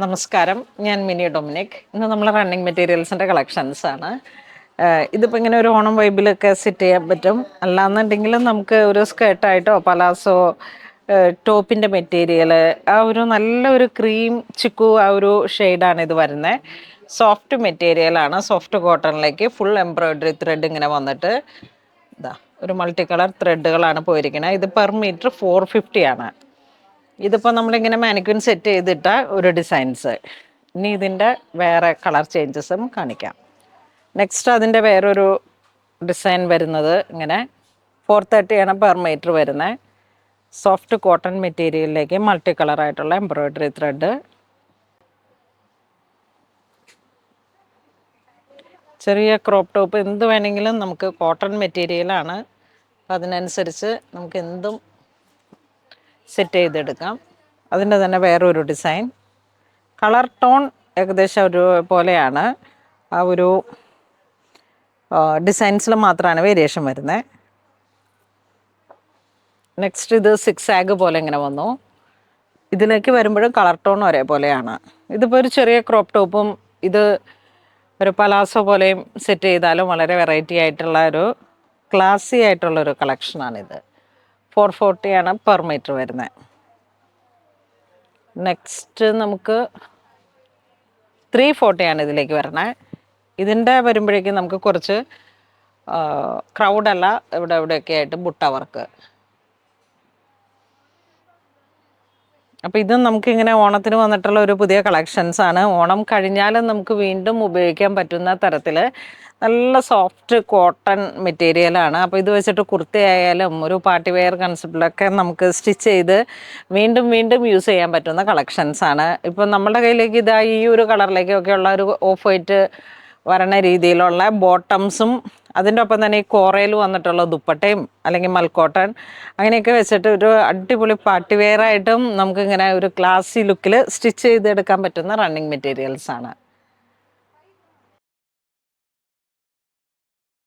നമസ്കാരം, ഞാൻ mini Dominic. ഇന്ന് നമ്മൾ റണ്ണിങ് മെറ്റീരിയൽസിൻ്റെ കളക്ഷൻസ് ആണ്. ഇതിപ്പോൾ ഇങ്ങനെ ഒരു ഓണം വൈബിലൊക്കെ സെറ്റ് ചെയ്യാൻ പറ്റും. അല്ലാന്നുണ്ടെങ്കിലും നമുക്ക് ഒരു സ്കേർട്ടായിട്ടോ പലാസോ ടോപ്പിൻ്റെ മെറ്റീരിയൽ ആ ഒരു നല്ലൊരു ക്രീം ചിക്കു ആ ഒരു ഷെയ്ഡാണ് ഇത് വരുന്നത്. സോഫ്റ്റ് മെറ്റീരിയലാണ്. സോഫ്റ്റ് കോട്ടണിലേക്ക് ഫുൾ എംബ്രോയ്ഡറി ത്രെഡ് ഇങ്ങനെ വന്നിട്ട് ഇതാ ഒരു മൾട്ടി കളർ ത്രെഡുകളാണ് പോയിരിക്കുന്നത്. ഇത് പെർ മീറ്റർ 450 ആണ്. ഇതിപ്പോൾ നമ്മളിങ്ങനെ മാനിക്വിൻ സെറ്റ് ചെയ്തിട്ട ഒരു ഡിസൈൻസ്. ഇനി ഇതിൻ്റെ വേറെ കളർ ചേഞ്ചസും കാണിക്കാം. നെക്സ്റ്റ് അതിൻ്റെ വേറൊരു ഡിസൈൻ വരുന്നത് ഇങ്ങനെ 430 ആണ് പെർ മീറ്റർ വരുന്നത്. സോഫ്റ്റ് കോട്ടൺ മെറ്റീരിയലിലേക്ക് മൾട്ടി കളറായിട്ടുള്ള എംബ്രോയ്ഡറി ത്രെഡ്. ചെറിയ ക്രോപ്പ് ടോപ്പ് എന്ത് വേണമെങ്കിലും നമുക്ക് കോട്ടൺ മെറ്റീരിയലാണ്. അതിനനുസരിച്ച് നമുക്ക് എന്തും സെറ്റ് ചെയ്തെടുക്കാം. അതിൻ്റെ തന്നെ വേറൊരു ഡിസൈൻ. കളർ ടോൺ ഏകദേശം ഒരു പോലെയാണ്. ആ ഒരു ഡിസൈൻസിൽ മാത്രമാണ് വേരിയേഷൻ വരുന്നത്. നെക്സ്റ്റ് ഇത് 6 ആഗ് പോലെ ഇങ്ങനെ വന്നു. ഇതിലേക്ക് വരുമ്പോഴും കളർ ടോൺ ഒരേപോലെയാണ്. ഇതിപ്പോൾ ഒരു ചെറിയ ക്രോപ്പ് ടോപ്പും ഇത് ഒരു പലാസോ പോലെയും സെറ്റ് ചെയ്താലും വളരെ വെറൈറ്റി ആയിട്ടുള്ള ഒരു ക്ലാസി ആയിട്ടുള്ളൊരു കളക്ഷനാണിത്. 440 ആണ് പെർ മീറ്റർ വരുന്നത്. നെക്സ്റ്റ് നമുക്ക് 340 ആണ് ഇതിലേക്ക് വരണേ. ഇതിൻ്റെ വരുമ്പോഴേക്കും നമുക്ക് കുറച്ച് ക്രൗഡല്ല, എവിടെയൊക്കെ ആയിട്ട് ബുട്ട വർക്ക്. അപ്പോൾ ഇത് നമുക്കിങ്ങനെ ഓണത്തിന് വന്നിട്ടുള്ള ഒരു പുതിയ കളക്ഷൻസാണ്. ഓണം കഴിഞ്ഞാലും നമുക്ക് വീണ്ടും ഉപയോഗിക്കാൻ പറ്റുന്ന തരത്തിൽ നല്ല സോഫ്റ്റ് കോട്ടൺ മെറ്റീരിയലാണ്. അപ്പോൾ ഇത് വെച്ചിട്ട് കുർത്തി ആയാലും ഒരു പാർട്ടി വെയർ കൺസെപ്റ്റിലൊക്കെ നമുക്ക് സ്റ്റിച്ച് ചെയ്ത് വീണ്ടും വീണ്ടും യൂസ് ചെയ്യാൻ പറ്റുന്ന കളക്ഷൻസാണ്. ഇപ്പം നമ്മുടെ കയ്യിലേക്ക് ഇതാ ഈ ഒരു കളറിലേക്കൊക്കെ ഉള്ള ഒരു ഓഫ് വൈറ്റ് വരണ രീതിയിലുള്ള ബോട്ടംസും അതിൻ്റെ ഒപ്പം തന്നെ ഈ കോറയിൽ വന്നിട്ടുള്ള ദുപ്പട്ടയും അല്ലെങ്കിൽ മൽക്കോട്ടൺ അങ്ങനെയൊക്കെ വെച്ചിട്ട് ഒരു അടിപൊളി പാർട്ടി വെയർ ആയിട്ടും നമുക്കിങ്ങനെ ഒരു ക്ലാസി ലുക്കിൽ സ്റ്റിച്ച് ചെയ്തെടുക്കാൻ പറ്റുന്ന റണ്ണിങ് മെറ്റീരിയൽസാണ്.